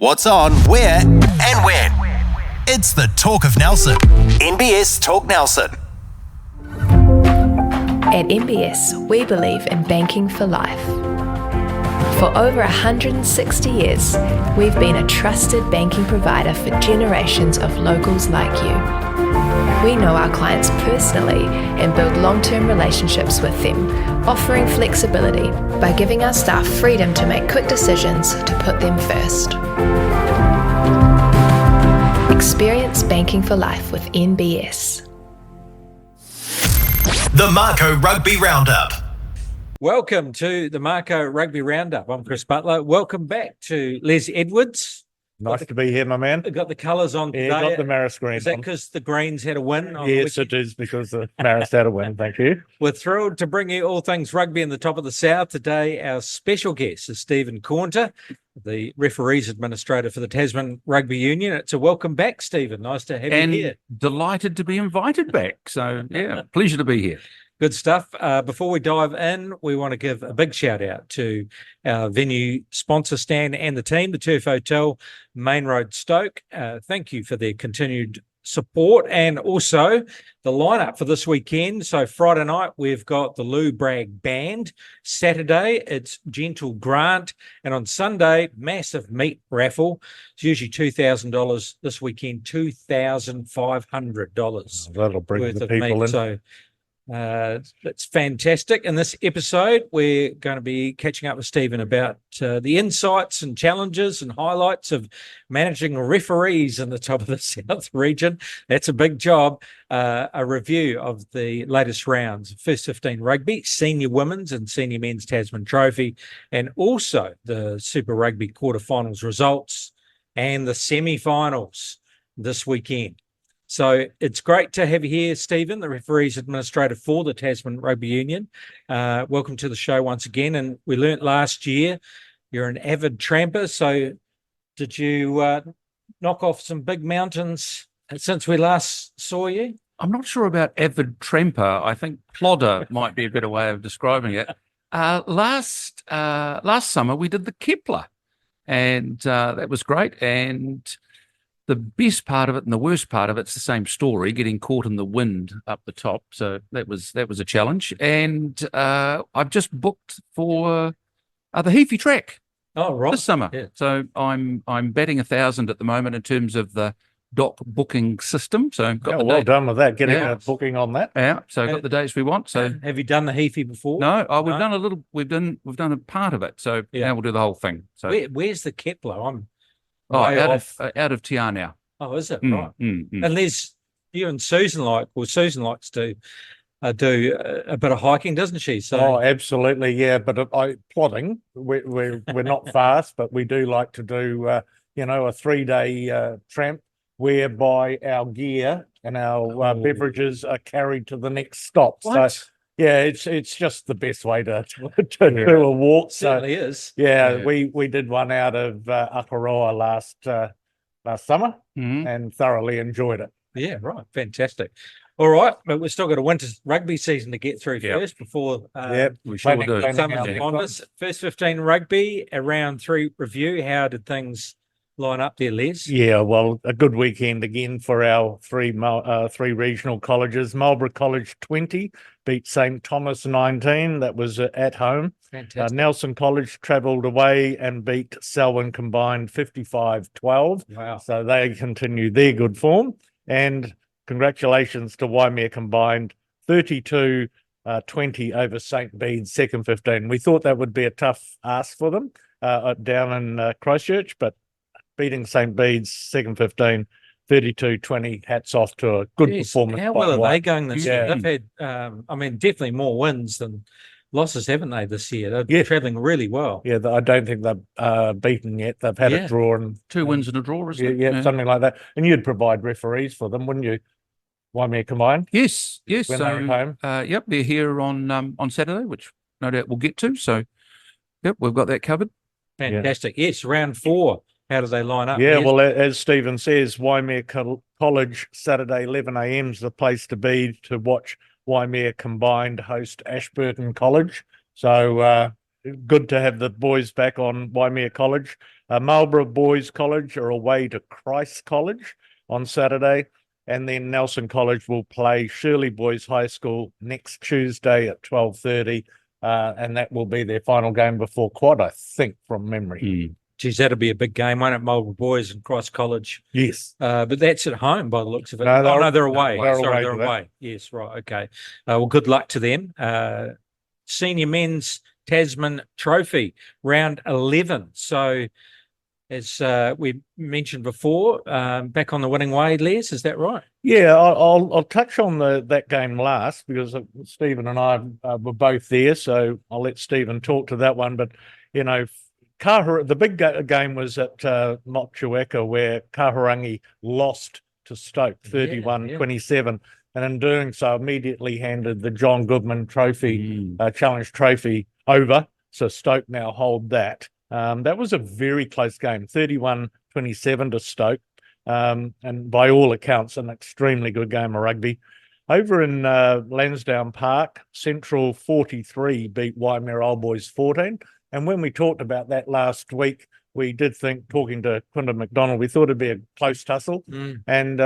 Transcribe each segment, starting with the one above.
What's on, where, and when. It's the Talk of Nelson. NBS Talk Nelson. At NBS, we believe in banking for life. For over 160 years, we've been a trusted banking provider for generations of locals like you. We know our clients personally and build long-term relationships with them, offering flexibility by giving our staff freedom to make quick decisions to put them first. Experience banking for life with NBS. The Mako Rugby Roundup. Welcome to the Mako Rugby Roundup. I'm Chris Butler. Welcome back to Les Edwards. Nice to be here, my man. Got the colours on today. Yeah, got the Maris green. Is that because the Greens had a win? Yes, it is because the Maris had a win. Thank you. We're thrilled to bring you all things rugby in the top of the South. Today, our special guest is Stephen Caunter, the referees administrator for the Tasman Rugby Union. It's a welcome back, Stephen. Nice to have you here. Delighted to be invited back. So, yeah, pleasure to be here. Good stuff. Before we dive in, we want to give a big shout out to our venue sponsor, Stan, and the team, the Turf Hotel, Main Road, Stoke. Thank you for their continued support and also the lineup for this weekend. So Friday night, we've got the Lou Bragg Band. Saturday, it's Gentle Grant. And on Sunday, massive meat raffle. It's usually $2,000. This weekend, $2,500. That'll bring worth the of people meat. in. So it's fantastic. In this episode, we're going to be catching up with Stephen about the insights and challenges and highlights of managing referees in the top of the South region. That's a big job. A review of the latest rounds, First 15 Rugby, Senior Women's and Senior Men's Tasman Trophy, and also the Super Rugby quarterfinals results and the semi-finals this weekend. So it's great to have you here, Stephen, the referees administrator for the Tasman Rugby Union. Welcome to the show once again. And we learnt last year you're an avid tramper. So did you knock off some big mountains since we last saw you? I'm not sure about avid tramper. I think plodder might be a better way of describing it. Last summer, we did the Kepler, and that was great. And the best part of it and the worst part of it's the same story, getting caught in the wind up the top. So that was a challenge. And I've just booked for the Heafy track this summer. Yeah. So I'm batting 1,000 at the moment in terms of the dock booking system. So well done with that, getting a booking on that. Yeah, so got the dates we want. So have you done the Heafy before? No, we've done a little. We've done a part of it. So now we'll do the whole thing. So where's the Kepler? out of Te now. Oh, is it? Right. And Les, you and Susan Susan likes to do a bit of hiking, doesn't she? So Absolutely, yeah. But plodding, we're not fast, but we do like to do a 3-day tramp whereby our gear and our beverages are carried to the next stop. What? So yeah, it's just the best way to do a walk. It certainly is. Yeah, we did one out of Akaroa last summer and thoroughly enjoyed it. Yeah, right. Fantastic. All right, but we've still got a winter rugby season to get through first before we sure do. Summer's upon us. First 15 Rugby, a round 3 review. How did things line up there, Les? Yeah, well, a good weekend again for our three regional colleges. Marlborough College 20 beat St Thomas 19. That was at home. Fantastic. Nelson College travelled away and beat Selwyn combined 55-12. Wow. So they continue their good form. And congratulations to Waimea combined 32-20 over St Bede's second 15. We thought that would be a tough ask for them down in Christchurch, but beating St Bede's second 15, 32-20, hats off to a good performance. How well are they going this year? They've had, definitely more wins than losses, haven't they, this year? They're travelling really well. Yeah, I don't think they've beaten yet. They've had a draw. And 2 wins and a draw, isn't it? Yeah, something like that. And you'd provide referees for them, wouldn't you? Waimea combined? Yes. When they're at home? They're here on Saturday, which no doubt we'll get to. So, we've got that covered. Fantastic. Yes, round 4. How do they line up? Yeah, well, as Stephen says, Waimea College, Saturday, 11 a.m. is the place to be to watch Waimea combined host Ashburton College. So good to have the boys back on Waimea College. Marlborough Boys College are away to Christ College on Saturday, and then Nelson College will play Shirley Boys High School next Tuesday at 12:30, and that will be their final game before quad, I think, from memory. Geez, that'll be a big game, won't it? Marlborough Boys and Christ College. Yes. But that's at home by the looks of it. No, They're away. They're away. Yes, right. Okay. Well, good luck to them. Senior men's Tasman Trophy, round 11. So, as we mentioned before, back on the winning way, Les, is that right? Yeah, I'll touch on that game last because Stephen and I were both there, so I'll let Stephen talk to that one. But, you know, the big game was at Motueka, where Kahurangi lost to Stoke 31-27, and in doing so immediately handed the John Goodman Trophy, Challenge Trophy over. So Stoke now hold that. That was a very close game, 31-27 to Stoke, and by all accounts, an extremely good game of rugby. Over in Lansdowne Park, Central 43 beat Waimea Old Boys 14. And when we talked about that last week, we did think, talking to Quinton McDonald, we thought it'd be a close tussle. And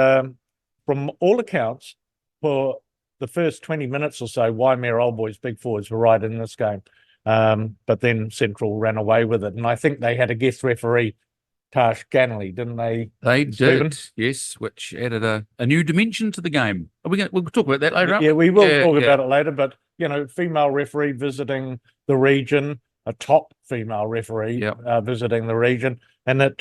from all accounts, for the first 20 minutes or so, Waimea Old Boys big forwards were right in this game. But then Central ran away with it. And I think they had a guest referee, Tash Ganley, didn't they? They Stephen? did, yes, which added a new dimension to the game. We'll talk about that later. Yeah, we will talk about it later. But, you know, female referee visiting the region, a top female referee visiting the region. And at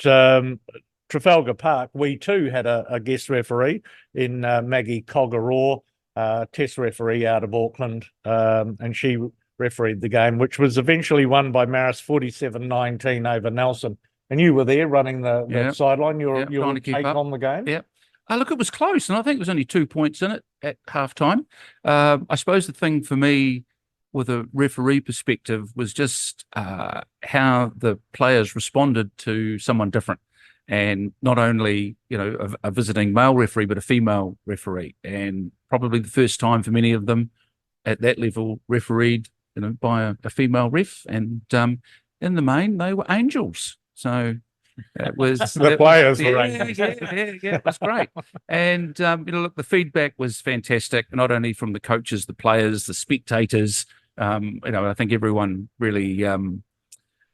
Trafalgar Park, we too had a guest referee in Maggie Coggaraw, test referee out of Auckland, and she refereed the game, which was eventually won by Marist 47-19 over Nelson. And you were there running the sideline. You were take on the game. Yeah. Look, it was close, and I think it was only 2 points in it at halftime. I suppose the thing for me, with a referee perspective, was just how the players responded to someone different, and not only, you know, a visiting male referee, but a female referee, and probably the first time for many of them at that level refereed, you know, by a female ref, and in the main they were angels. So it was the players were angels. Yeah, it was great. And you know, look, the feedback was fantastic, not only from the coaches, the players, the spectators. You know, I think everyone really, you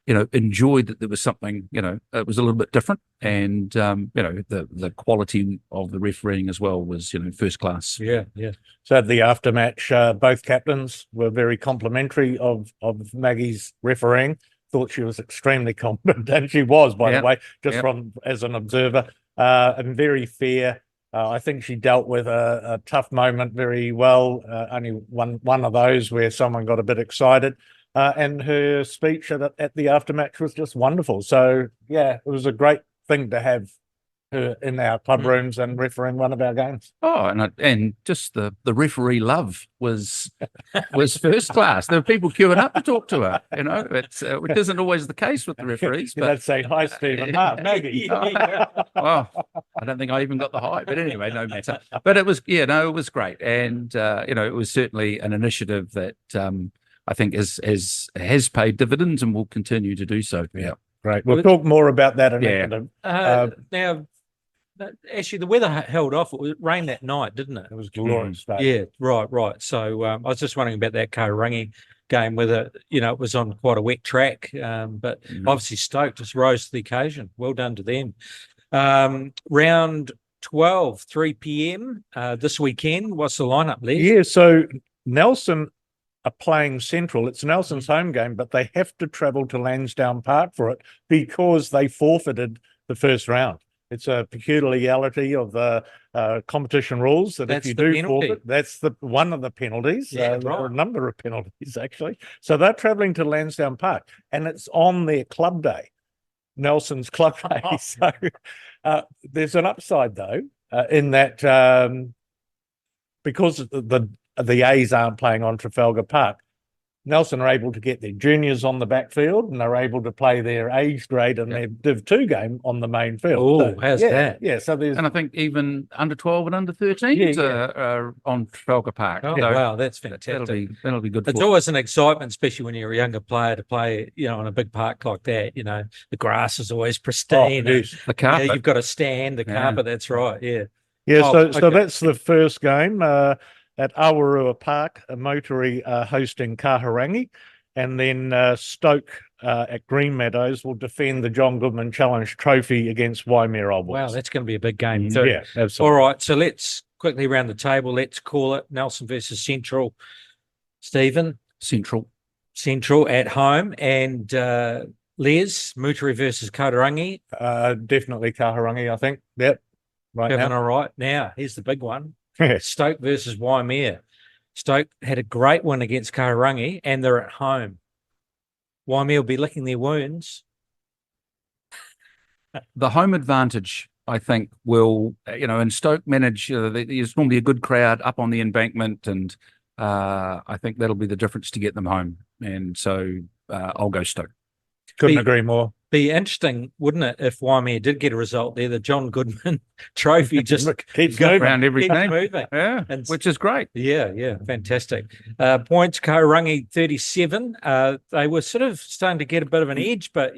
know, enjoyed that there was something, you know, it was a little bit different, and you know, the quality of the refereeing as well was, you know, first class. Yeah. So at the aftermatch, both captains were very complimentary of Maggie's refereeing. Thought she was extremely competent, and she was, by the way, just from as an observer, and very fair. I think she dealt with a tough moment very well. Only one of those where someone got a bit excited, and her speech at the aftermatch was just wonderful. So yeah, it was a great thing to have her in our club rooms and refereeing one of our games. Oh, and just the referee love was first class. There were people queuing up to talk to her. You know, which isn't always the case with the referees. But I'd say hi, Stephen. Maggie. Well, I don't think I even got the hi, but anyway, no matter. But it was, it was great, and you know, it was certainly an initiative that I think has paid dividends and will continue to do so. Yeah, great. We'll talk more about that initiative. Now, actually, the weather held off. It rained that night, didn't it? It was glorious. Yeah, right. So I was just wondering about that Kahurangi game, whether, you know, it was on quite a wet track, but obviously Stoke just rose to the occasion. Well done to them. Round 12, 3 p.m. This weekend. What's the lineup, Les? Yeah, so Nelson are playing Central. It's Nelson's home game, but they have to travel to Lansdowne Park for it because they forfeited the first round. It's a peculiarity of the competition rules that if you do forfeit, that's one of the penalties. Yeah, there are a number of penalties, actually. So they're travelling to Lansdowne Park, and it's on their club day, Nelson's club day. So there's an upside, though, in that because the A's aren't playing on Trafalgar Park, Nelson are able to get their juniors on the backfield, and they're able to play their age grade and their Div 2 game on the main field. Oh, how's that? Yeah, so there's... And I think even under 12 and under 13s are on Trafalgar Park. Oh, So wow, that's fantastic. That'll be good. It's always an excitement, especially when you're a younger player, to play, on a big park like that. The grass is always pristine. The carpet. You've got to stand, the carpet, that's right, yeah. Yeah, so that's the first game. At Awarua Park, Moteri are hosting Kahurangi, and then Stoke at Green Meadows will defend the John Goodman Challenge Trophy against Waimea Old Boys. Wow, that's going to be a big game too. Yeah, absolutely. All right, so let's quickly round the table. Let's call it Nelson versus Central. Stephen? Central at home. And Les, Muteri versus Kahurangi. Definitely Kahurangi, I think. Yep. Kevin, all right. Now, here's the big one. Yes. Stoke versus Waimea. Stoke had a great win against Kahurangi, and they're at home. Waimea will be licking their wounds. The home advantage, I think, will, and Stoke manage, there's normally a good crowd up on the embankment, and I think that'll be the difference to get them home. And so I'll go Stoke. Couldn't agree more. Be interesting, wouldn't it, if Waimea did get a result there? The John Goodman Trophy just keeps going around every game, moving. Yeah, which is great. Yeah, fantastic. Points, Kahurangi 37. They were sort of starting to get a bit of an edge, but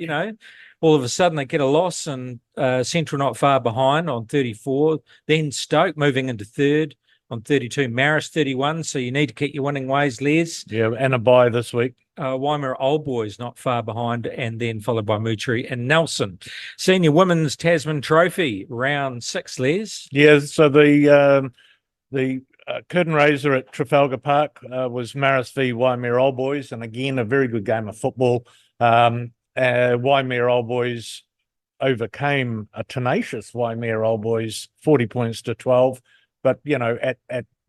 all of a sudden they get a loss, and Central not far behind on 34. Then Stoke moving into third on 32. Marist 31. So you need to keep your winning ways, Les. Yeah, and a bye this week. Waimea Old Boys not far behind, and then followed by Muteri and Nelson. Senior Women's Tasman Trophy, round 6, Les. Yeah, so the curtain raiser at Trafalgar Park was Marist v Waimea Old Boys, and again, a very good game of football. Waimea Old Boys overcame a tenacious Waimea Old Boys, 40 points to 12. But,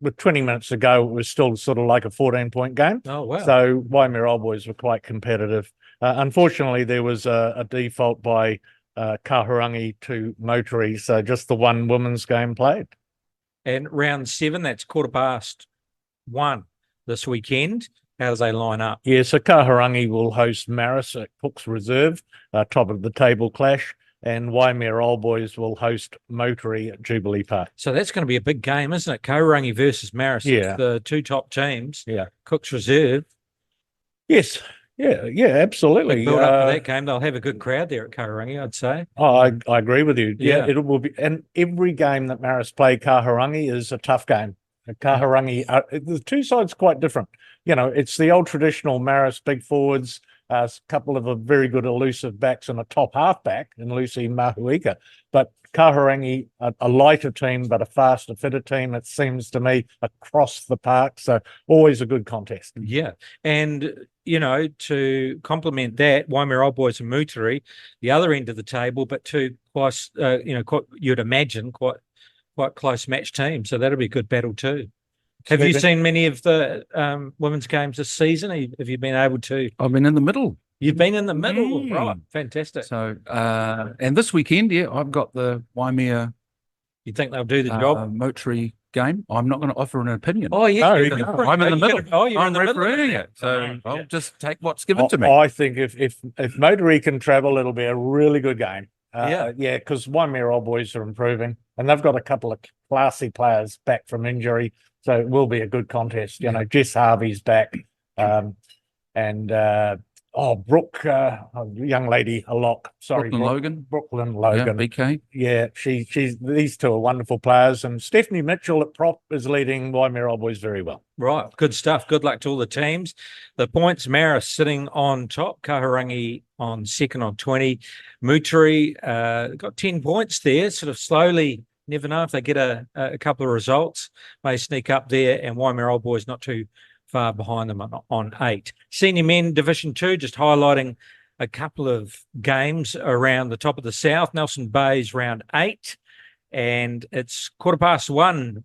with 20 minutes to go, it was still sort of like a 14-point game. Oh, wow. So Waimea Old Boys were quite competitive. Unfortunately, there was a default by Kahurangi to Moteri, so just the one women's game played. And round 7, that's 1:15 this weekend. How does they line up? Yeah, so Kahurangi will host Marist at Cook's Reserve, top of the table clash, and Waimea Old Boys will host Moteri at Jubilee Park. So that's going to be a big game, isn't it? Kahurangi versus Marist. Yeah. The two top teams. Yeah. Cook's Reserve. Yes. Yeah, absolutely. Build up for that game. They'll have a good crowd there at Kahurangi, I'd say. Oh, I agree with you. Yeah. It will be. And every game that Marist play Kahurangi is a tough game. Kahurangi, the two sides are quite different. It's the old traditional Marist big forwards, a couple of very good elusive backs and a top halfback in Lucy Mahuika. But Kahurangi, a lighter team, but a faster, fitter team, it seems to me, across the park. So always a good contest. Yeah. And, to complement that, Waimea Old Boys and Muteri, the other end of the table, but two quite, you'd imagine, quite close match teams. So that'll be a good battle too. Have you seen many of the women's games this season? Have you been able to? I've been in the middle. You've been in the middle, right? Fantastic. So, and this weekend, I've got the Waimea. You think they'll do the job? Moteri game. I'm not going to offer an opinion. Oh, yeah. I'm in the middle. You're in the middle. Refereeing it. So I'll just take what's given to me. I think if Moteri can travel, it'll be a really good game. Because Waimea Old Boys are improving, and they've got a couple of classy players back from injury. So it will be a good contest. Jess Harvey's back. Brooke, young lady, a lock. Sorry, Brooklyn Logan. Yeah, BK. Yeah, she's these two are wonderful players. And Stephanie Mitchell at prop is leading Waimea Old Boys very well. Right, good stuff. Good luck to all the teams. The points, Marist sitting on top, Kahurangi on second on 20. Muteri got 10 points there, sort of slowly. Never know if they get a couple of results, may sneak up there, and Waimea Old Boys not too far behind them on 8. Senior Men Division 2, just highlighting a couple of games around the top of the South. Nelson Bay's round 8, and it's 1:15.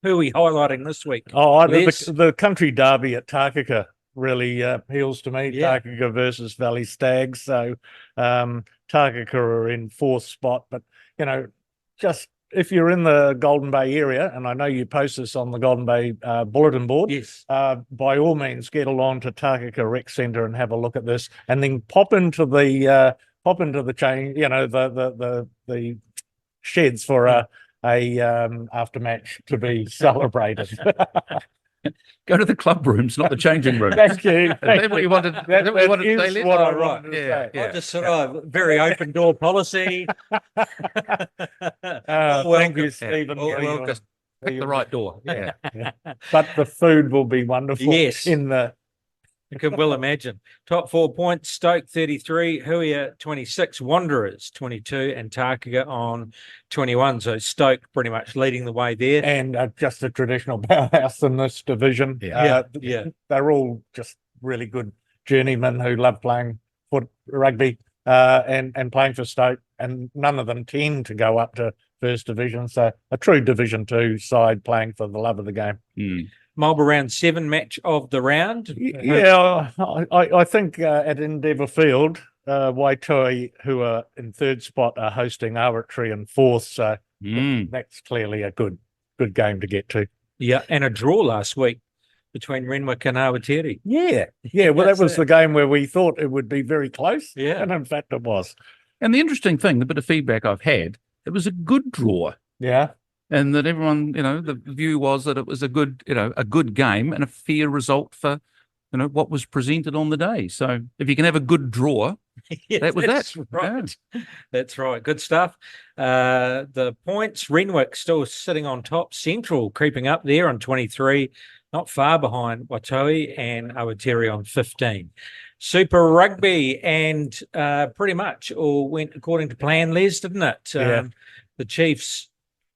Who are we highlighting this week? The country derby at Takaka really appeals to me. Yeah. Takaka versus Valley Stags. So Takaka are in 4th spot, but, just if you're in the Golden Bay area, and I know you post this on the Golden Bay bulletin board, Yes. by all means get along to Takaka Rec Centre and have a look at this, and then pop into the chain, the sheds for a after match to be celebrated. Go to the club rooms, not the changing room. Thank you. Is that what you wanted? Is that what you wanted to say, Les? what I right. wanted to Yeah, say. yeah. I just sort of very open door policy. Thank you, Stephen. Oh, for well, your- just Pick the right door. Yeah. yeah. But the food will be wonderful. Yes. In the You can well imagine. Top 4 points, Stoke 33, Huia 26, Wanderers 22, and Takaka on 21. So Stoke pretty much leading the way there. and just a traditional powerhouse in this division. Yeah. Yeah. They're all just really good journeymen who love playing foot rugby and playing for Stoke, and none of them tend to go up to First Division. So a true Division 2 side playing for the love of the game. Mm. Marlborough round 7 match of the round. Yeah, I think at Endeavour Field, Waitoi, who are in third spot, are hosting Arbitrary in fourth. So that's clearly a good game to get to. Yeah, and a draw last week between Renwick and Awatere. Yeah. Well, that was the game where we thought it would be very close. Yeah. And in fact, it was. And the interesting thing, the bit of feedback I've had, it was a good draw. Yeah. And that everyone, the view was that it was a good game and a fair result for, what was presented on the day. So if you can have a good draw, that was that's that. right. That's right. Good stuff. The points, Renwick still sitting on top. Central creeping up there on 23, not far behind Watoi and Awatere on 15. Super Rugby, and pretty much all went according to plan, Les, didn't it? Yeah. The Chiefs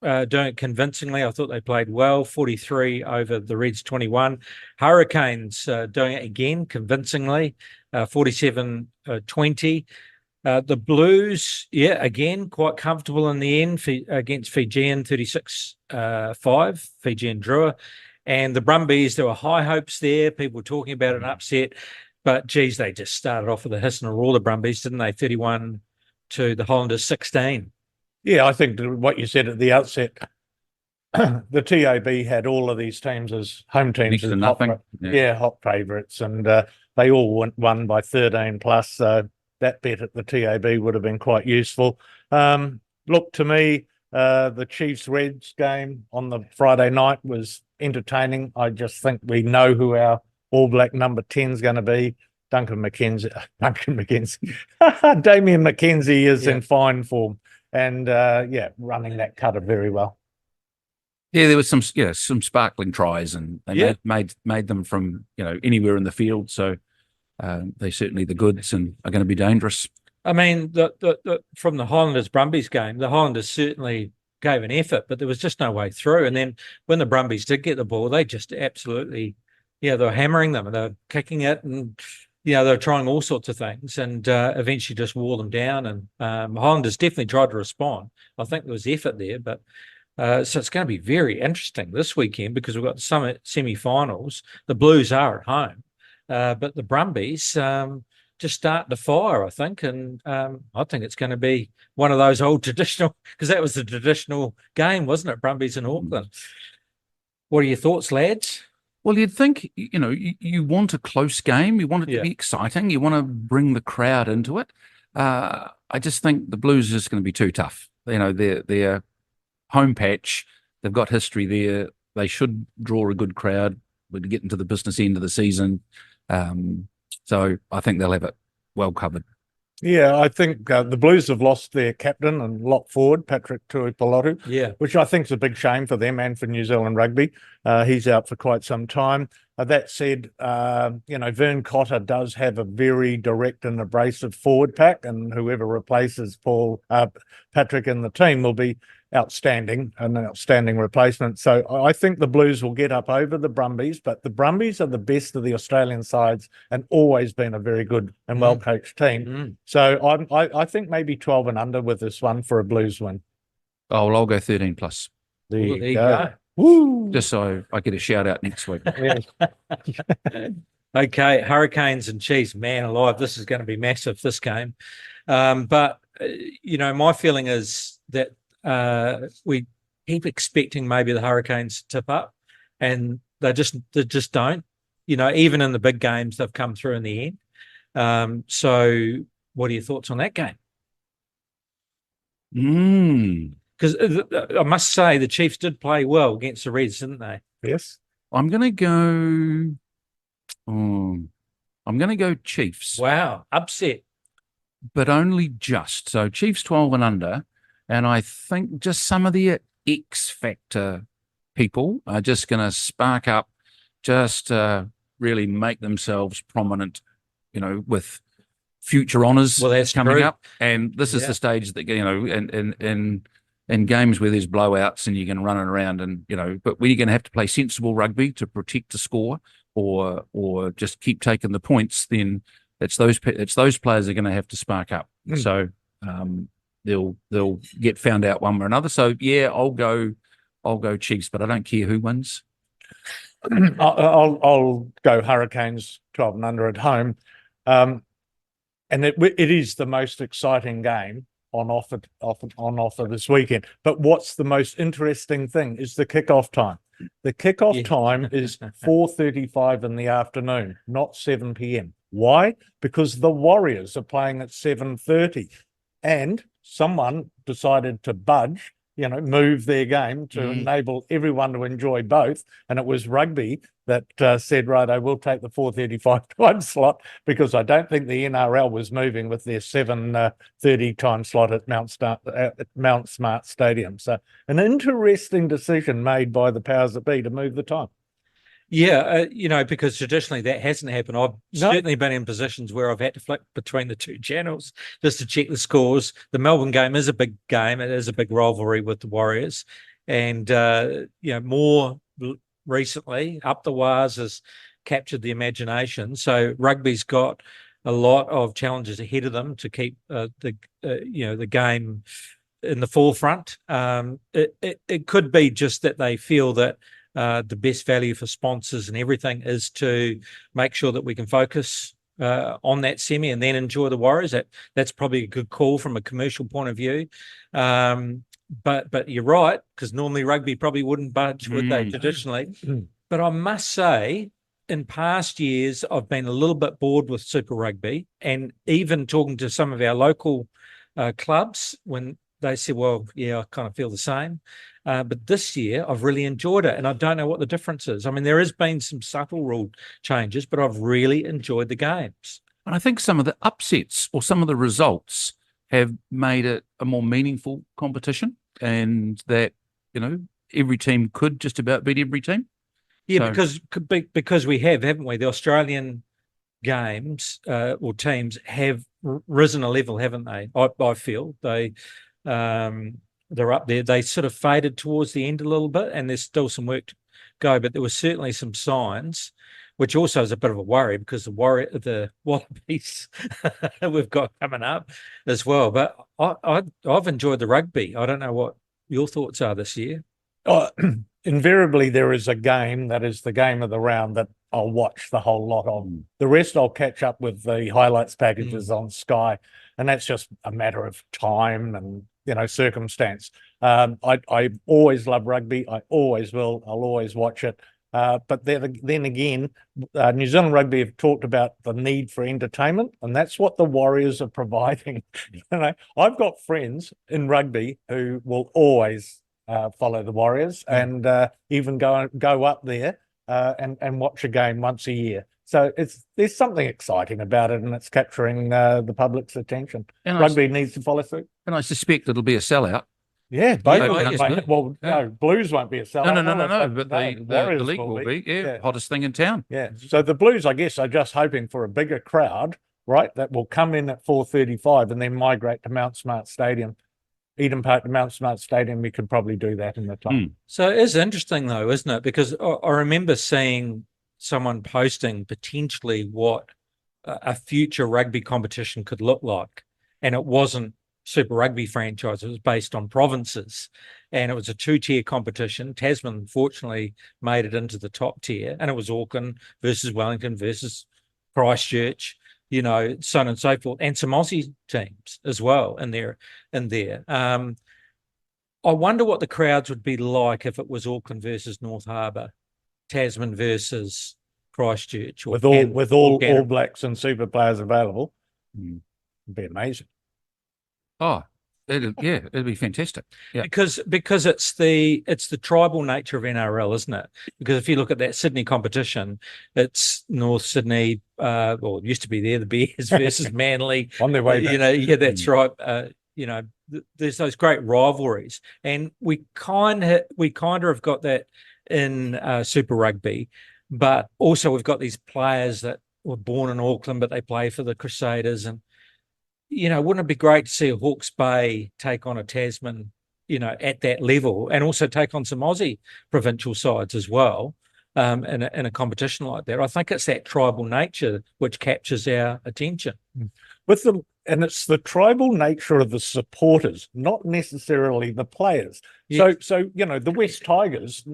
doing it convincingly. I thought they played well, 43 over the Reds 21. Hurricanes doing it again convincingly, 47-20. The Blues, again, quite comfortable in the end against Fijian, 36-5, Fijian Drua. And the Brumbies, there were high hopes there, people talking about an upset. But, geez, they just started off with a hiss and a roar, the Brumbies, didn't they? 31 to the Hollanders, 16. Yeah, I think what you said at the outset, the TAB had all of these teams as home teams. Next to as nothing. hot favourites, and they all won by 13 plus. So that bet at the TAB would have been quite useful. Look, to me, the Chiefs-Reds game on the Friday night was entertaining. I just think we know who our All Black number 10 is going to be. Damian McKenzie is in fine form. And running that cutter very well. Yeah, there was some sparkling tries, and they made them from anywhere in the field. So they certainly the goods and are going to be dangerous. I mean, from the Highlanders Brumbies game, the Highlanders certainly gave an effort, but there was just no way through. And then when the Brumbies did get the ball, they just absolutely, they were hammering them and they were kicking it, and they were trying all sorts of things, and eventually just wore them down. And Highlanders definitely tried to respond. I think there was effort there, but so it's going to be very interesting this weekend because we've got some semi-finals. The Blues are at home, but the Brumbies just start to fire, I think, and I think it's going to be one of those old traditional, because that was the traditional game, wasn't it? Brumbies in Auckland. What are your thoughts, lads? Well, you'd think, you want a close game. You want it to be exciting. You want to bring the crowd into it. I just think the Blues are just going to be too tough. Their home patch, they've got history there. They should draw a good crowd when you get into the business end of the season. So I think they'll have it well covered. Yeah, I think the Blues have lost their captain and lock forward, Patrick Tuipulotu, which I think is a big shame for them and for New Zealand rugby. He's out for quite some time. That said, Vern Cotter does have a very direct and abrasive forward pack, and whoever replaces Patrick in the team will be an outstanding replacement. So I think the Blues will get up over the Brumbies, but the Brumbies are the best of the Australian sides and always been a very good and well-coached team. So I think maybe 12 and under with this one for a Blues win. Oh, well, I'll go 13 plus. There you go. Woo! Just so I get a shout out next week. Okay, Hurricanes and Chiefs, man alive, this is going to be massive, this game. But my feeling is that we keep expecting maybe the Hurricanes to tip up, and they just don't. Even in the big games, they've come through in the end. So what are your thoughts on that game? Because I must say the Chiefs did play well against the Reds, didn't they? Yes. I'm going to go. I'm going to go Chiefs. Wow, upset. But only just. So Chiefs 12 and under. And I think just some of the X factor people are just going to spark up, just really make themselves prominent, with future honours coming up. And this is the stage that, in games where there's blowouts and you can run it around but when you're going to have to play sensible rugby to protect the score or just keep taking the points, then it's those players are going to have to spark up. So they'll get found out one way or another. So yeah, I'll go Chiefs, but I don't care who wins. I'll go Hurricanes 12 and under at home. And it is the most exciting game on offer this weekend. But what's the most interesting thing is the kickoff time. The kickoff time is 4:35 in the afternoon, not 7 p.m. Why? Because the Warriors are playing at 7:30, and someone decided to budge, move their game to enable everyone to enjoy both. And it was rugby that said, right, I will take the 4:35 time slot, because I don't think the NRL was moving with their 7:30 time slot at Mount Smart Stadium. So an interesting decision made by the powers that be to move the time. Yeah, because traditionally that hasn't happened. I've certainly been in positions where I've had to flick between the two channels just to check the scores. The Melbourne game is a big game. It is a big rivalry with the Warriors. And, more recently, Up the Wires has captured the imagination. So rugby's got a lot of challenges ahead of them to keep the game in the forefront. It could be just that they feel that the best value for sponsors and everything is to make sure that we can focus on that semi and then enjoy the Warriors. That's probably a good call from a commercial point of view. But you're right, because normally rugby probably wouldn't budge, would they, traditionally? But I must say, in past years, I've been a little bit bored with Super Rugby, and even talking to some of our local clubs when they said, well, yeah, I kind of feel the same. But this year, I've really enjoyed it, and I don't know what the difference is. I mean, there has been some subtle rule changes, but I've really enjoyed the games. And I think some of the upsets or some of the results have made it a more meaningful competition, and that, every team could just about beat every team. Yeah, because we haven't we? The Australian games or teams have risen a level, haven't they? I feel they're up there. They sort of faded towards the end a little bit, and there's still some work to go, but there was certainly some signs, which also is a bit of a worry, because the Wallabies we've got coming up as well. But I've enjoyed the rugby. I don't know what your thoughts are this year. Invariably, there is a game that is the game of the round that I'll watch the whole lot of. The rest I'll catch up with the highlights packages on Sky, and that's just a matter of time and circumstance. I always love rugby. I always will. I'll always watch it. But then again, New Zealand Rugby have talked about the need for entertainment, and that's what the Warriors are providing. I've got friends in rugby who will always follow the Warriors and even go up there and watch a game once a year. So there's something exciting about it, and it's capturing the public's attention. And rugby needs to follow suit. And I suspect it'll be a sellout. Yeah, no, Blues won't be a sellout. No, but the league will be. Hottest thing in town. Yeah, so the Blues, I guess, are just hoping for a bigger crowd, right, that will come in at 4:35 and then migrate to Mount Smart Stadium. Eden Park to Mount Smart Stadium, we could probably do that in the time. So it is interesting, though, isn't it? Because I remember seeing someone posting potentially what a future rugby competition could look like. And it wasn't Super Rugby franchise. It was based on provinces. And it was a 2-tier competition. Tasman, unfortunately, made it into the top tier. And it was Auckland versus Wellington versus Christchurch, so on and so forth. And some Aussie teams as well in there. I wonder what the crowds would be like if it was Auckland versus North Harbour, Tasman versus Christchurch, with all Blacks and Super players available. Mm. It'd be amazing. Oh, it'd be fantastic. Yeah. Because it's the tribal nature of NRL, isn't it? Because if you look at that Sydney competition, it's North Sydney, well, it used to be there, the Bears versus Manly. On their way back. Yeah, that's right. There's those great rivalries, and we kind of have got that in Super Rugby, but also we've got these players that were born in Auckland, but they play for the Crusaders, and wouldn't it be great to see a Hawke's Bay take on a Tasman, at that level, and also take on some Aussie provincial sides as well, in a competition like that? I think it's that tribal nature which captures our attention. And it's the tribal nature of the supporters, not necessarily the players. Yeah. So the West Tigers,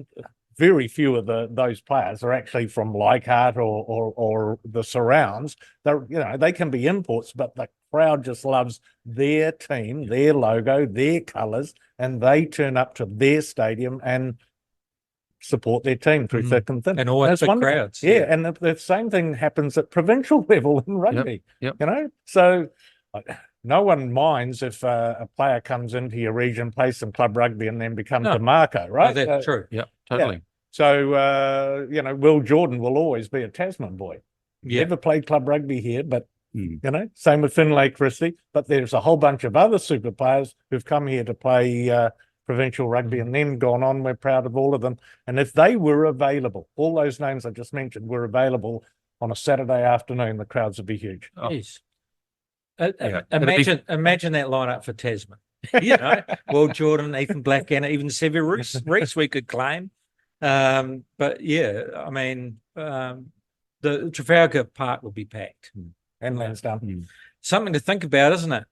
very few of those players are actually from Leichhardt or the surrounds. They can be imports, but the crowd just loves their team, their logo, their colours, and they turn up to their stadium and support their team through thick and thin. And always big crowds. Yeah, and the same thing happens at provincial level in rugby. Yep. So no one minds if a player comes into your region, plays some club rugby, and then becomes a Mako, right? No, that's true. Yeah, totally. Yeah. So, Will Jordan will always be a Tasman boy. Yeah. Never played club rugby here, but, same with Finlay Christie. But there's a whole bunch of other super players who've come here to play provincial rugby and then gone on. We're proud of all of them. And if they were available, all those names I just mentioned were available on a Saturday afternoon, the crowds would be huge. Oh. Yes. Imagine that lineup for Tasman. Will Jordan, Ethan Blackadder, even Sevier Reese we could claim. But yeah, I mean, the Trafalgar Park will be packed. And Lansdowne. Something to think about, isn't it?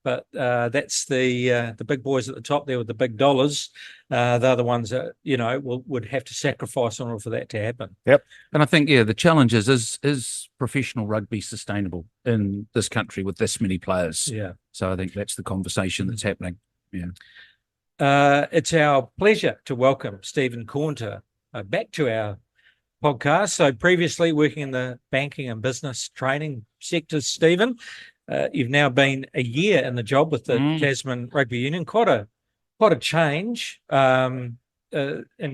But that's the big boys at the top there with the big dollars. They're the ones that would have to sacrifice in order for that to happen. Yep. And I think the challenge is professional rugby sustainable in this country with this many players? Yeah. So I think that's the conversation that's happening. Yeah. It's our pleasure to welcome Stephen Caunter back to our podcast. So previously working in the banking and business training sectors, Stephen. You've now been a year in the job with the Tasman Rugby Union. Quite a change in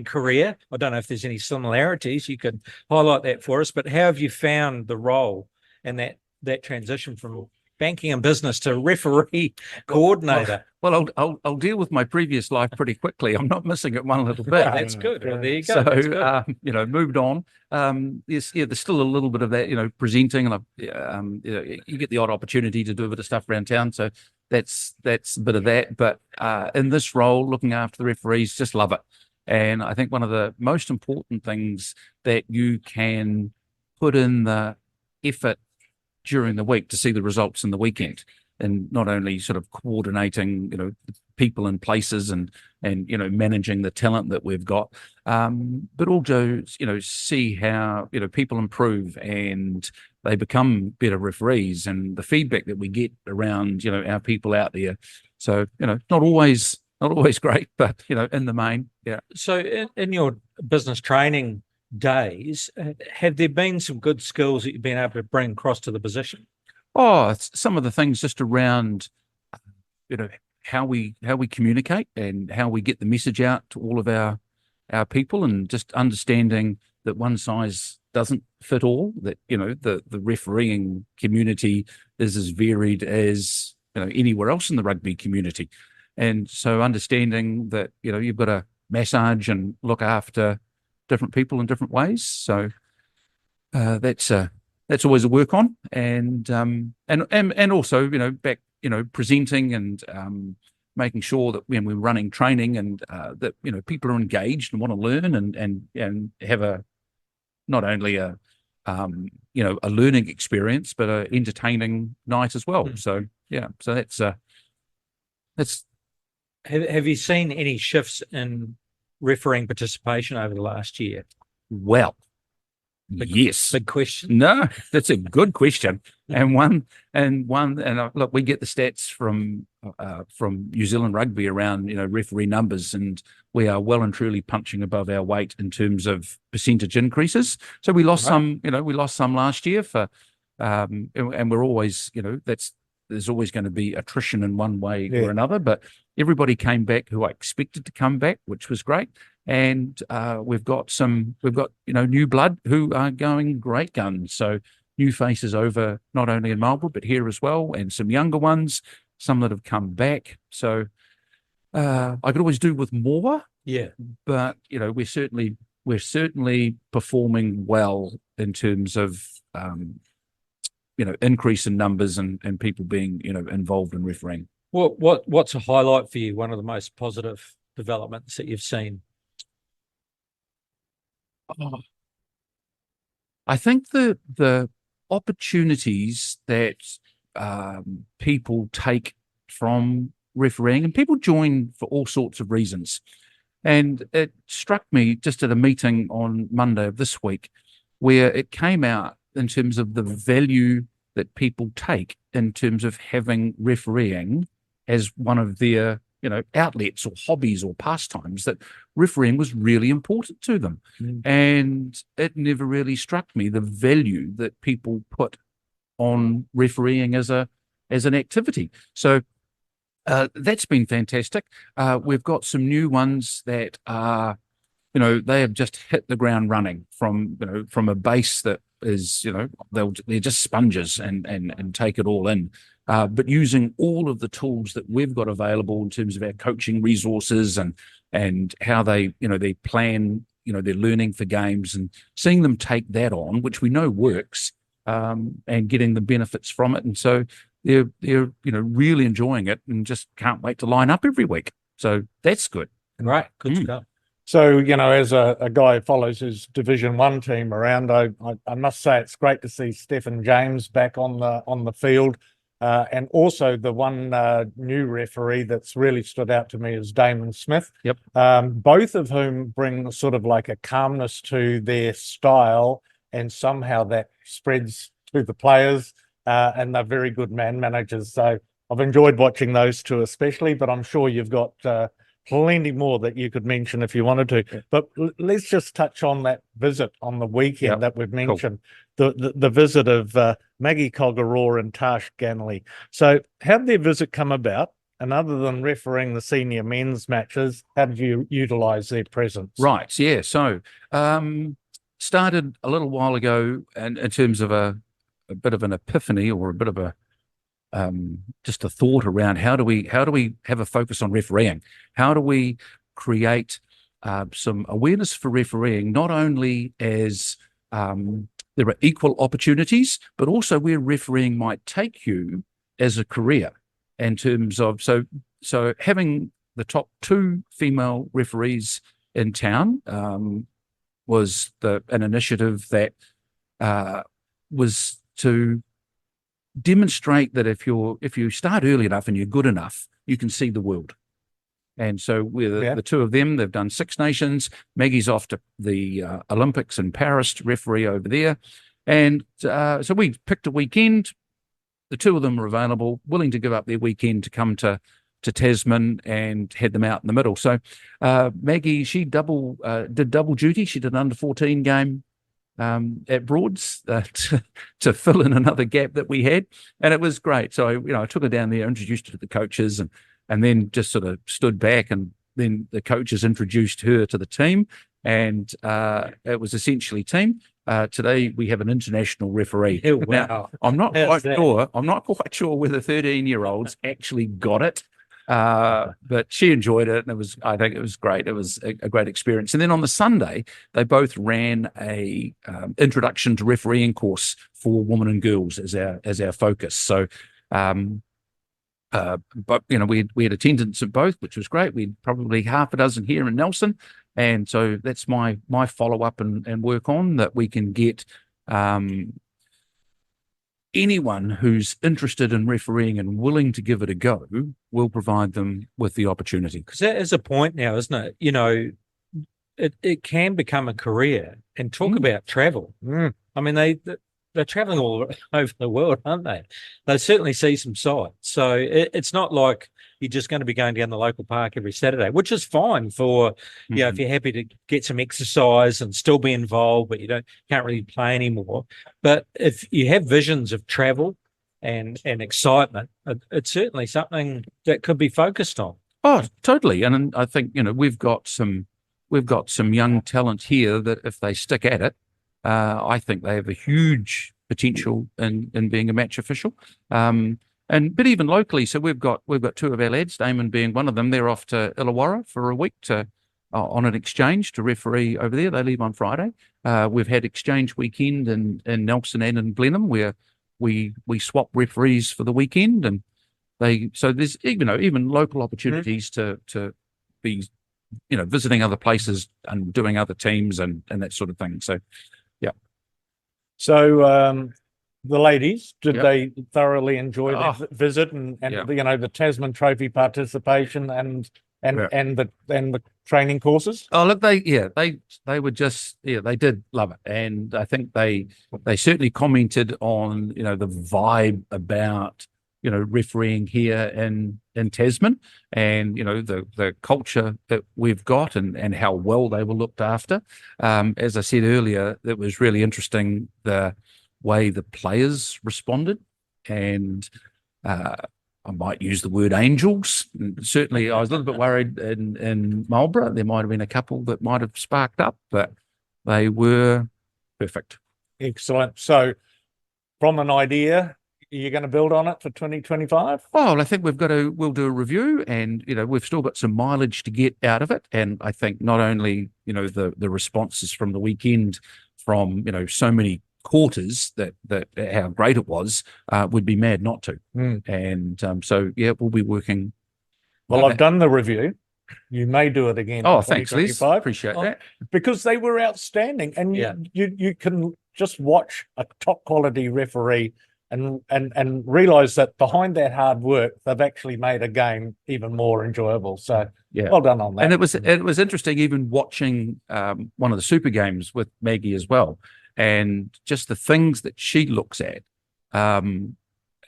career. I don't know if there's any similarities. You could highlight that for us. But how have you found the role and that transition from banking and business to referee coordinator? Well, I'll deal with my previous life pretty quickly. I'm not missing it one little bit. That's good. Well, there you go. So, moved on. There's still a little bit of that, presenting, and you get the odd opportunity to do a bit of stuff around town. So that's a bit of that. But in this role, looking after the referees, just love it. And I think one of the most important things that you can put in the effort during the week to see the results in the weekend, and not only sort of coordinating, people and places and managing the talent that we've got, but also, see how, people improve and they become better referees, and the feedback that we get around, our people out there. So, not always great, but, in the main, yeah. So in your business training days, have there been some good skills that you've been able to bring across to the position? Oh, some of the things just around, how we communicate and how we get the message out to all of our people, and just understanding that one size doesn't fit all, that, the refereeing community is as varied as, anywhere else in the rugby community. And so understanding that, you've got to massage and look after different people in different ways. So that's always a work on, and also, back, presenting and making sure that when we're running training and that, people are engaged and want to learn and have a, not only a learning experience, but a entertaining night as well. So, yeah, so that's. Have you seen any shifts in refereeing participation over the last year? Well, yes. Big question. No, that's a good question. and look, we get the stats from New Zealand Rugby around referee numbers, and we are well and truly punching above our weight in terms of percentage increases. So we lost some last year and we're always there's always going to be attrition in one way or another, but everybody came back who I expected to come back, which was great. And we've got new blood who are going great guns. So new faces over not only in Marlborough but here as well, and some younger ones, some that have come back. So I could always do with more. Yeah, but we're certainly performing well in terms of increase in numbers and people being involved in refereeing. What's a highlight for you? One of the most positive developments that you've seen? I think the opportunities that people take from refereeing, and people join for all sorts of reasons. And it struck me just at a meeting on Monday of this week, where it came out in terms of the value that people take in terms of having refereeing as one of their outlets or hobbies or pastimes, that refereeing was really important to them. And it never really struck me the value that people put on refereeing as an activity. So that's been fantastic. We've got some new ones that are, they have just hit the ground running from a base that is, they're just sponges and take it all in. But using all of the tools that we've got available in terms of our coaching resources and how they plan, their learning for games, and seeing them take that on, which we know works, and getting the benefits from it. And so they're really enjoying it and just can't wait to line up every week. So that's good. Right. Good stuff. So, as a guy who follows his Division 1 team around, I must say it's great to see Stephen James back on the field. And also the one new referee that's really stood out to me is Damon Smith. Yep. Both of whom bring sort of like a calmness to their style, and somehow that spreads to the players, and they're very good man managers. So I've enjoyed watching those two especially, but I'm sure you've got plenty more that you could mention if you wanted to. Yeah. But let's just touch on that visit on the weekend that we've mentioned. Cool. The visit of Maggie Cogarore and Tash Ganley. So how did their visit come about? And other than refereeing the senior men's matches, how did you utilise their presence? Right, yeah. So started a little while ago in terms of a bit of an epiphany, or a bit of a just a thought around how do we have a focus on refereeing? How do we create some awareness for refereeing, not only as there are equal opportunities, but also where refereeing might take you as a career, in terms of so having the top 2 female referees in town was an initiative that was to demonstrate that if you start early enough and you're good enough, you can see the world. And so the 2 of them, they've done 6 nations. Maggie's off to the Olympics in Paris to referee over there. And so we picked a weekend. The 2 of them were available, willing to give up their weekend to come to Tasman, and had them out in the middle. So Maggie, she did double duty. She did an under-14 game at Broads to fill in another gap that we had, and it was great. So I took her down there, introduced her to the coaches, and then just sort of stood back, and then the coaches introduced her to the team, and it was essentially team. Today we have an international referee. Oh, wow. Now, I'm not quite sure whether 13-year-olds actually got it. But she enjoyed it, and I think it was great. It was a great experience. And then on the Sunday, they both ran a introduction to refereeing course for women and girls as our focus. So, but we had attendance at both, which was great. We had probably half a dozen here in Nelson, and so that's my follow up and work on that. We can get anyone who's interested in refereeing and willing to give it a go, will provide them with the opportunity. Because that is a point now, isn't it? It can become a career. And talk about travel. I mean, they're traveling all over the world, aren't they? They certainly see some sights. So it's not like you're just going to be going down the local park every Saturday, which is fine for, you know, if you're happy to get some exercise and still be involved, but can't really play anymore. But if you have visions of travel and excitement, it's certainly something that could be focused on. Oh, totally. And I think, we've got some young talent here that if they stick at it, I think they have a huge potential in being a match official. But even locally, so we've got two of our lads, Damon being one of them. They're off to Illawarra for a week on an exchange to referee over there. They leave on Friday. We've had exchange weekend in Nelson and in Blenheim where we swap referees for the weekend, and so there's even local opportunities to be visiting other places and doing other teams and that sort of thing. So yeah. So the ladies, did Yep. they thoroughly enjoy the visit and Yeah. the Tasman Trophy participation and the training courses? Oh, look, they were just, they did love it. And I think they certainly commented on, the vibe about, refereeing here in Tasman and, the culture that we've got and how well they were looked after. As I said earlier, it was really interesting the way the players responded. And I might use the word angels. Certainly, I was a little bit worried in Marlborough. There might have been a couple that might have sparked up, but they were perfect. Excellent. So from an idea, you're going to build on it for 2025? Well, I think we'll do a review and, we've still got some mileage to get out of it. And I think not only, the responses from the weekend from, so many quarters that how great it was, would be mad not to. And so, we'll be working. Well, I've done the review. You may do it again. Oh, thanks, Liz. Appreciate that. Because they were outstanding. And you can just watch a top quality referee and realize that behind that hard work, they've actually made a game even more enjoyable. So well done on that. And it was interesting even watching one of the super games with Maggie as well. And just the things that she looks at, and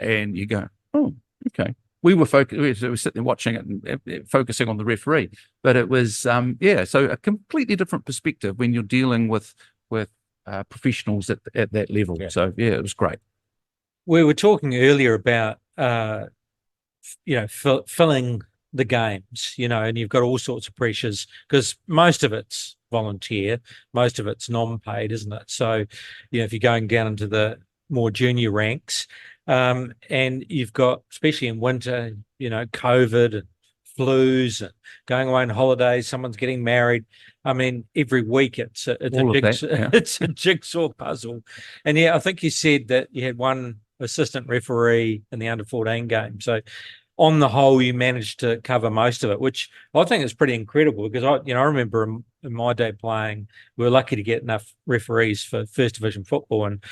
you go, oh, okay. We were sitting there watching it and focusing on the referee, but it was, so a completely different perspective when you're dealing with professionals at that level. Yeah. So it was great. We were talking earlier about, filling the games, and you've got all sorts of pressures because most of it's volunteer, most of it's non-paid, isn't it? So, if you're going down into the more junior ranks, and you've got, especially in winter, COVID and flus and going away on holidays, someone's getting married. I mean, every week it's a jigsaw puzzle. And I think you said that you had one assistant referee in the under 14 game. So on the whole, you managed to cover most of it, which I think is pretty incredible because I remember in my day playing, we were lucky to get enough referees for first division football, and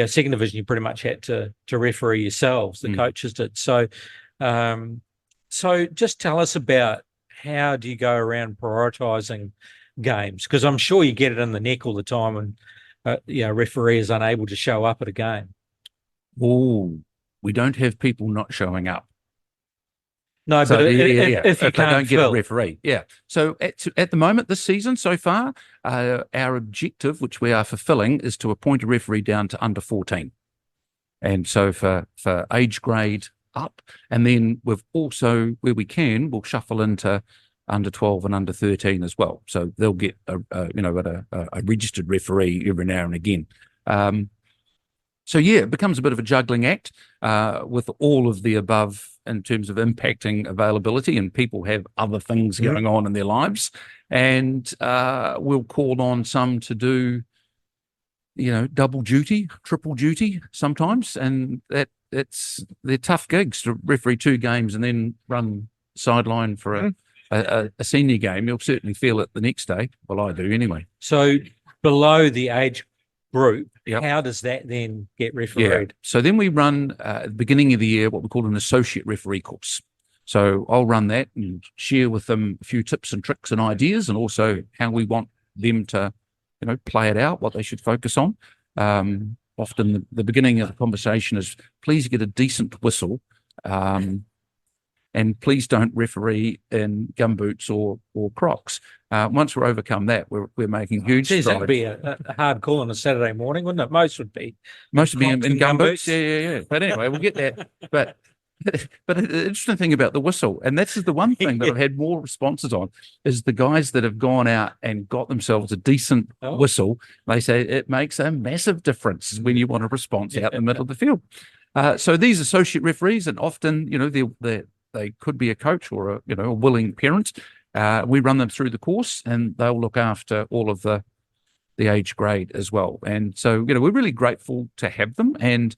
second division you pretty much had to referee yourselves. The coaches did. So, so just tell us about how do you go around prioritising games, because I'm sure you get it in the neck all the time when a referee is unable to show up at a game. Oh, we don't have people not showing up. No, so, but if you can't don't get a referee, So at the moment, this season so far, our objective, which we are fulfilling, is to appoint a referee down to under 14, and so for age grade up, and then we've also, where we can, we'll shuffle into under 12 and under 13 as well. So they'll get a registered referee every now and again. So it becomes a bit of a juggling act with all of the above in terms of impacting availability, and people have other things going on in their lives, and we'll call on some to do, double duty, triple duty sometimes, and they're tough gigs to referee 2 games and then run sideline for a senior game. You'll certainly feel it the next day. Well, I do anyway. So below the age group, how does that then get refereed? So then we run at the beginning of the year what we call an associate referee course. So I'll run that and share with them a few tips and tricks and ideas, and also how we want them to, play it out, what they should focus on. often the beginning of the conversation is please get a decent whistle, and please don't referee in gumboots or Crocs. Once we're overcome that, we're making huge Geez, strides. that'd be a hard call on a Saturday morning, wouldn't it? Most would be in gumboots. gumboots. Yeah. But anyway, we'll get that. But the interesting thing about the whistle, and this is the one thing that I've had more responses on, is the guys that have gone out and got themselves a decent whistle. They say it makes a massive difference when you want a response out in the middle of the field. So these associate referees, and often, they could be a coach or a willing parent. We run them through the course, and they'll look after all of the age grade as well. And so, we're really grateful to have them. And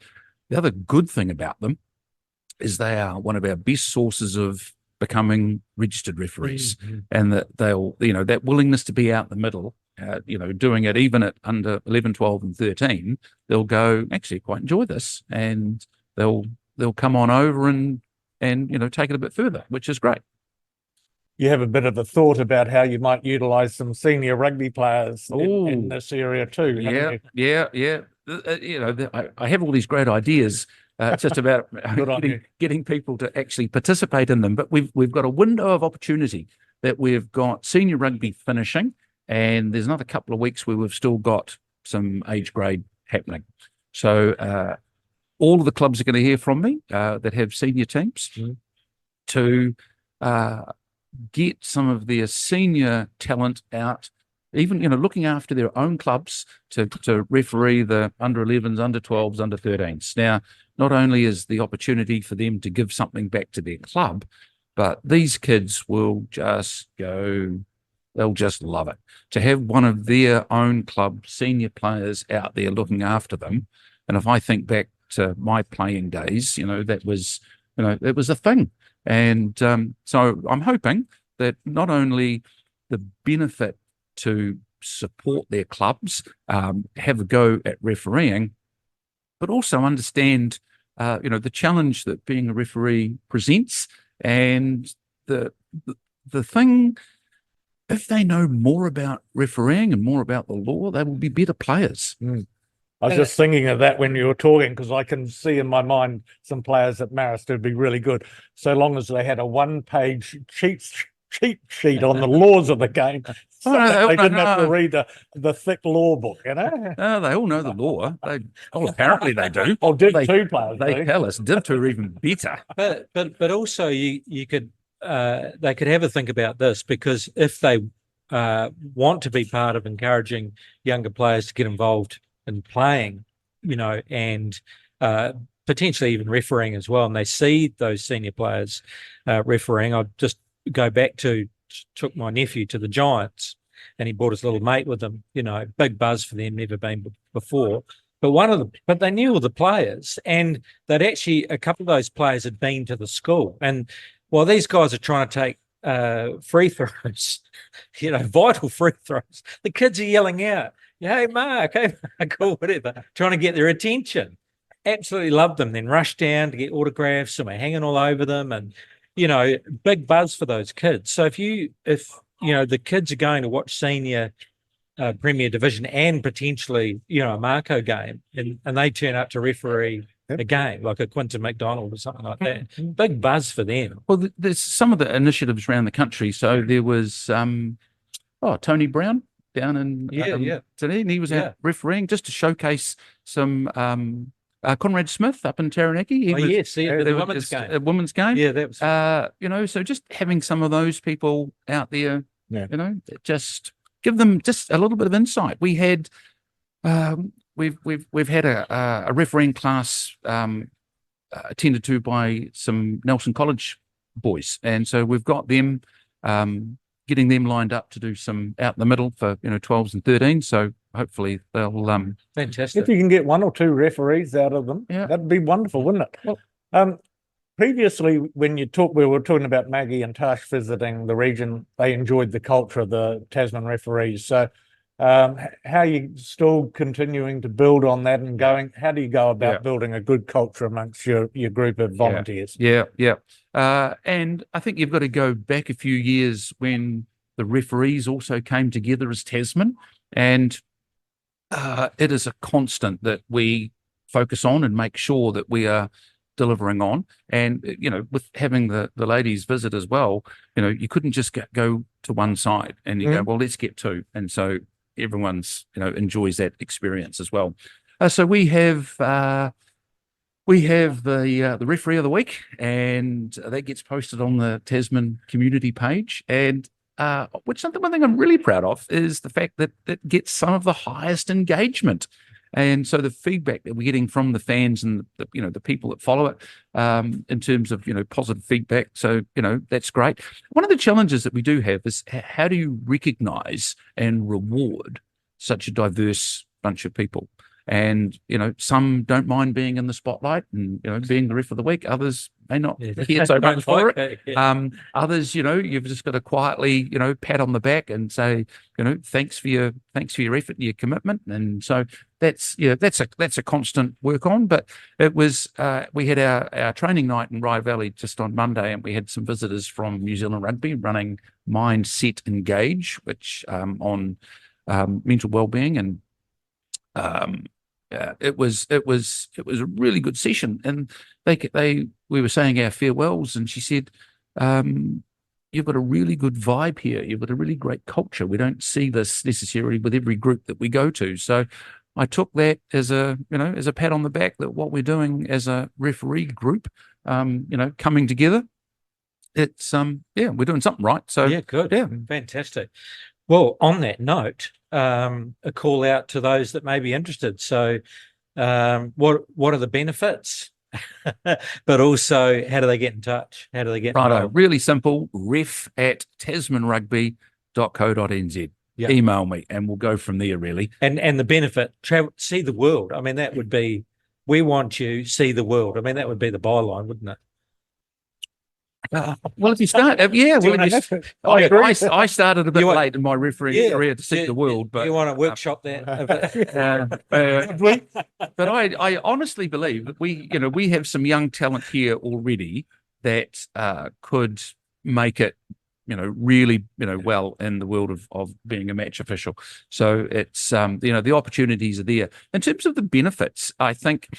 the other good thing about them is they are one of our best sources of becoming registered referees, and that they'll, that willingness to be out the middle, doing it even at under 11, 12 and 13, they'll go, actually quite enjoy this, and they'll come on over and take it a bit further, which is great. You have a bit of a thought about how you might utilise some senior rugby players in this area too. Yeah. I have all these great ideas. It's just about getting people to actually participate in them. But we've got a window of opportunity that we've got senior rugby finishing, and there's another couple of weeks where we've still got some age grade happening. So all of the clubs are going to hear from me that have senior teams to get some of their senior talent out, even, looking after their own clubs to referee the under 11s, under 12s, under 13s. Now, not only is the opportunity for them to give something back to their club, but these kids will just they'll just love it. To have one of their own club senior players out there looking after them. And if I think back to my playing days, that was, it was a thing. And so I'm hoping that not only the benefit to support their clubs, have a go at refereeing, but also understand, the challenge that being a referee presents, and the thing, if they know more about refereeing and more about the law, they will be better players. I was just thinking of that when you were talking, because I can see in my mind some players at Marist would be really good, so long as they had a one-page cheat sheet on the laws of the game. They didn't have to read the thick law book, No, they all know the law. Apparently they do. Div 2 players they tell us Div 2 are even better. But also you could they could have a think about this, because if they want to be part of encouraging younger players to get involved in playing, and potentially even refereeing as well, and they see those senior players refereeing. I'll just go back took my nephew to the Giants, and he brought his little mate with him, big buzz for them, never been before. But they knew all the players, and a couple of those players had been to the school. And while these guys are trying to take free throws, vital free throws, the kids are yelling out, hey, Mark, or whatever, trying to get their attention. Absolutely loved them. Then rushed down to get autographs, and we're hanging all over them, and, big buzz for those kids. So if the kids are going to watch senior Premier Division and potentially, a Mako game, and they turn up to referee a game like a Quinton McDonald or something like that, big buzz for them. Well, there's some of the initiatives around the country. So there was Tony Brown down in Dunedin. He was out refereeing just to showcase some Conrad Smith up in Taranaki. The women's game. A women's game. Yeah, that was so just having some of those people out there, just give them just a little bit of insight. We had we've had a refereeing class attended to by some Nelson College boys, and so we've got them getting them lined up to do some out in the middle for 12s and 13s. So hopefully they'll fantastic. If you can get one or two referees out of them, that'd be wonderful, wouldn't it? Well, previously, when we were talking about Maggie and Tash visiting the region, they enjoyed the culture of the Tasman referees. So how are you still continuing to build on that and going? How do you go about building a good culture amongst your group of volunteers? And I think you've got to go back a few years when the referees also came together as Tasman, and It is a constant that we focus on and make sure that we are delivering on. And, with having the ladies visit as well, you couldn't just go to one side and you go, well, let's get two. And so everyone's, enjoys that experience as well. So we have the referee of the week, and that gets posted on the Tasman community page. And one thing I'm really proud of is the fact that it gets some of the highest engagement. And so the feedback that we're getting from the fans and the people that follow it, in terms of positive feedback, so that's great. One of the challenges that we do have is how do you recognise and reward such a diverse bunch of people? And some don't mind being in the spotlight and being the ref of the week. Others may not care so much for it. Others, you've just got to quietly, pat on the back and say, thanks for your effort and your commitment. And so that's a constant work on. But it was we had our training night in Rye Valley just on Monday, and we had some visitors from New Zealand Rugby running Mind, Set, Engage, which on mental wellbeing, and it was a really good session. And we were saying our farewells, and she said, you've got a really good vibe here. You've got a really great culture. We don't see this necessarily with every group that we go to. So I took that as a pat on the back that what we're doing as a referee group, coming together, it's we're doing something right. So yeah, good. Yeah. Fantastic. Well, on that note, a call out to those that may be interested. So what are the benefits? But also, how do they get in touch? How do they get involved? Really simple, ref@tasmanrugby.co.nz. Yep. Email me and we'll go from there, really. And the benefit, see the world. I mean, that would be, we want you see the world. I mean, that would be the byline, wouldn't it? Well, if you start, I started a bit late in my refereeing career to see the world, but you want to workshop that. But I honestly believe that we have some young talent here already that could make it, really, well in the world of being a match official. So it's, the opportunities are there. In terms of the benefits, I think.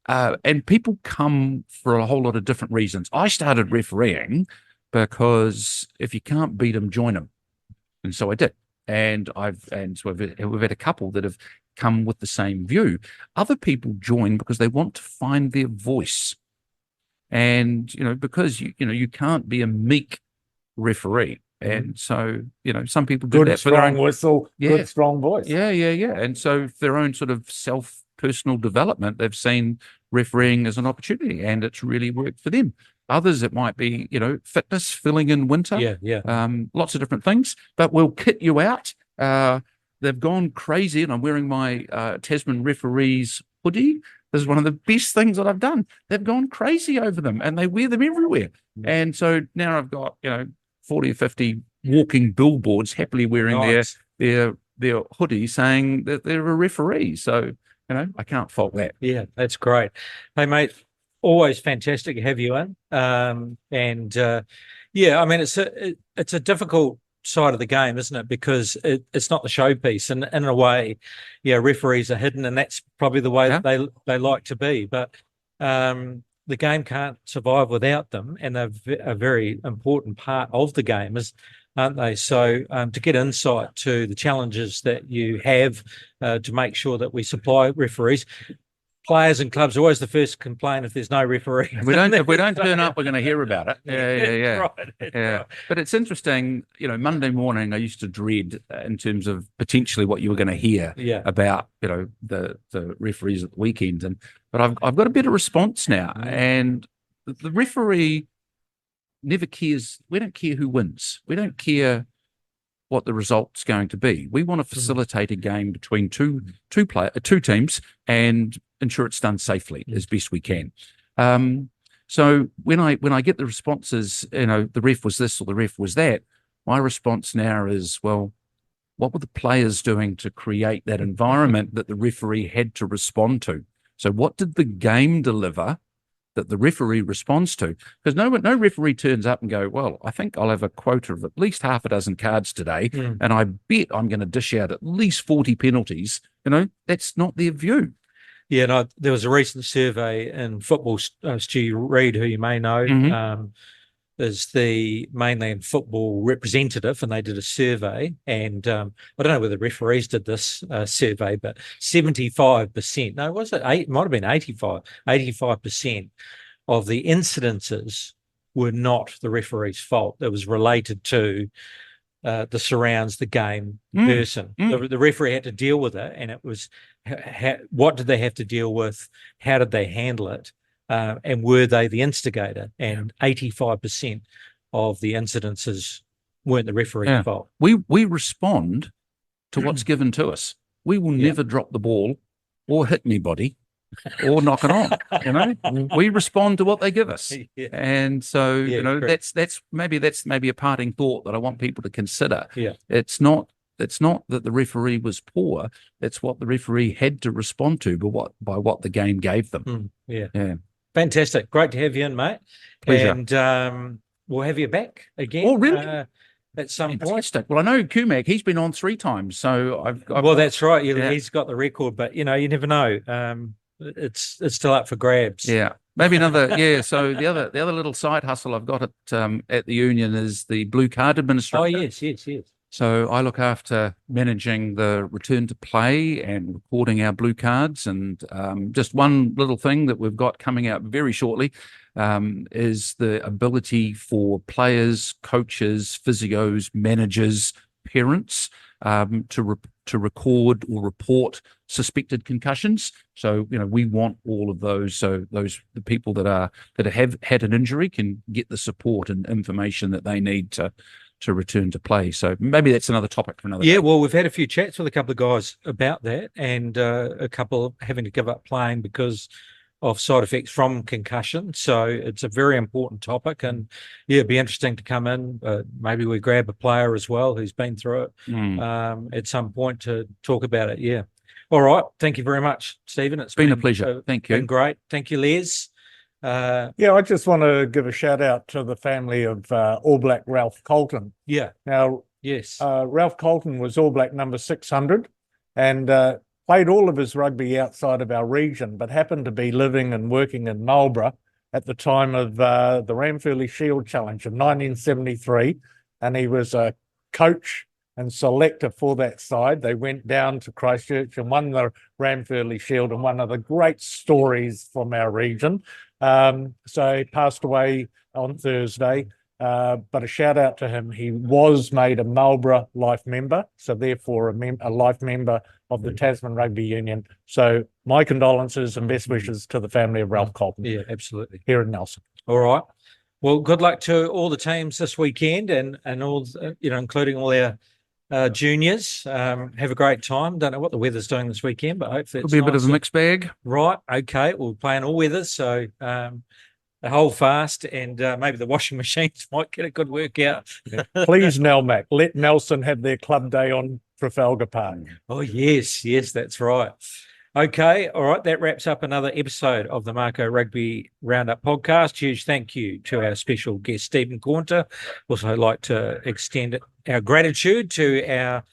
And people come for a whole lot of different reasons. I started refereeing because if you can't beat them, join them, and so I did. And so we've had a couple that have come with the same view. Other people join because they want to find their voice, and because you can't be a meek referee. And so, some people do that for their own whistle, good strong voice. Yeah. And so for their own sort of personal development, they've seen refereeing as an opportunity, and it's really worked for them. Others, it might be, fitness, filling in winter. Lots of different things, but we'll kit you out. They've gone crazy, and I'm wearing my Tasman referees hoodie. This is one of the best things that I've done. They've gone crazy over them, and they wear them everywhere. And so now I've got, 40 or 50 walking billboards happily wearing their hoodie saying that they're a referee. So, I can't fault that. Yeah, that's great. Hey, mate, always fantastic to have you in. I mean, it's a difficult side of the game, isn't it? Because it's not the showpiece, and in a way, referees are hidden, and that's probably the way that they like to be. But the game can't survive without them, and they're a very important part of the game, aren't they? So to get insight to the challenges that you have to make sure that we supply referees. Players and clubs are always the first to complain if there's no referee. If we don't turn up, we're going to hear about it. Yeah. Right. But it's interesting, Monday morning I used to dread in terms of potentially what you were going to hear about, the referees at the weekend. But I've got a better response now. And the referee never cares. We don't care who wins. We don't care what the result's going to be. We want to facilitate a game between two teams and ensure it's done safely as best we can. So when I get the responses, the ref was this or the ref was that, my response now is, well, what were the players doing to create that environment that the referee had to respond to? So what did the game deliver that the referee responds to? Because no referee turns up and go, well, I think I'll have a quota of at least half a dozen cards today, and I bet I'm going to dish out at least 40 penalties that's not their view. Yeah, no, there was a recent survey in football. Stu Reid, who you may know, is the mainland football representative, and they did a survey. And I don't know whether the referees did this survey, but 75%, no, was it? It might have been 85% of the incidences were not the referee's fault. It was related to the surrounds, the game, the person. The referee had to deal with it, and it was what did they have to deal with? How did they handle it? And were they the instigator? And 85% of the incidences weren't the referee's fault. We respond to what's given to us. We will never drop the ball or hit anybody or knock it on. We respond to what they give us. And so that's maybe a parting thought that I want people to consider. It's not that the referee was poor, it's what the referee had to respond to by what the game gave them. Fantastic. Great to have you in, mate. Pleasure. And we'll have you back again. Oh, really? At some Fantastic. point. Well, I know Kumak, he's been on 3 times, so I've well, that's right. He's got the record, but you never know. It's still up for grabs. Yeah, maybe another. So the other little side hustle I've got at the union is the blue card administrator. Oh yes. So I look after managing the return to play and recording our blue cards. And just one little thing that we've got coming out very shortly is the ability for players, coaches, physios, managers, parents to record or report suspected concussions. So we want all of those. So the people that have had an injury can get the support and information that they need to return to play. So maybe that's another topic for another day. Well, we've had a few chats with a couple of guys about that, and a couple having to give up playing because of side effects from concussion. So it's a very important topic, and it'd be interesting to come in. Maybe we grab a player as well who's been through it at some point to talk about it. Yeah. All right. Thank you very much, Stephen. It's been a pleasure. Thank you. Been great. Thank you, Les. I just want to give a shout out to the family of All Black Ralph Colton. Yeah. Now, yes, Ralph Colton was All Black number 600 and played all of his rugby outside of our region, but happened to be living and working in Marlborough at the time of the Ranfurly Shield Challenge of 1973. And he was a coach and selector for that side. They went down to Christchurch and won the Ranfurly Shield, and one of the great stories from our region. So he passed away on Thursday, but a shout out to him. He was made a Marlborough life member, so therefore a life member of the Tasman Rugby Union. So my condolences and best wishes to the family of Ralph Colton. Yeah, absolutely. Here in Nelson. All right. Well, good luck to all the teams this weekend, and all, including all our juniors. Have a great time. Don't know what the weather's doing this weekend, but hopefully it'll be a bit of a mixed bag. Right. Okay. We'll play in all weathers, so hold fast, and maybe the washing machines might get a good workout. Please, Nelmac, let Nelson have their club day on Trafalgar Park. Oh yes, that's right. Okay, all right. That wraps up another episode of the Mako Rugby Roundup podcast. Huge thank you to our special guest, Stephen Caunter. Also like to extend our gratitude to our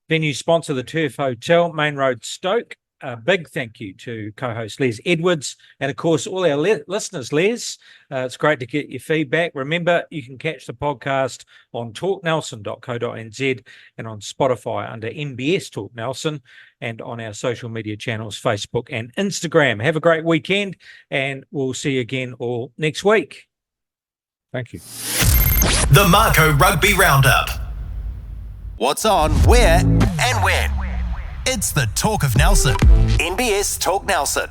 venue sponsor, the Turf Hotel, Main Road, Stoke. A big thank you to co-host Les Edwards, and of course all our listeners. Les, it's great to get your feedback. Remember, you can catch the podcast on talknelson.co.nz and on Spotify under NBS Talk Nelson, and on our social media channels, Facebook and Instagram. Have a great weekend, and we'll see you again all next week. Thank you. The Mako Rugby Roundup. What's on, where, and when? It's the Talk of Nelson. NBS Talk Nelson.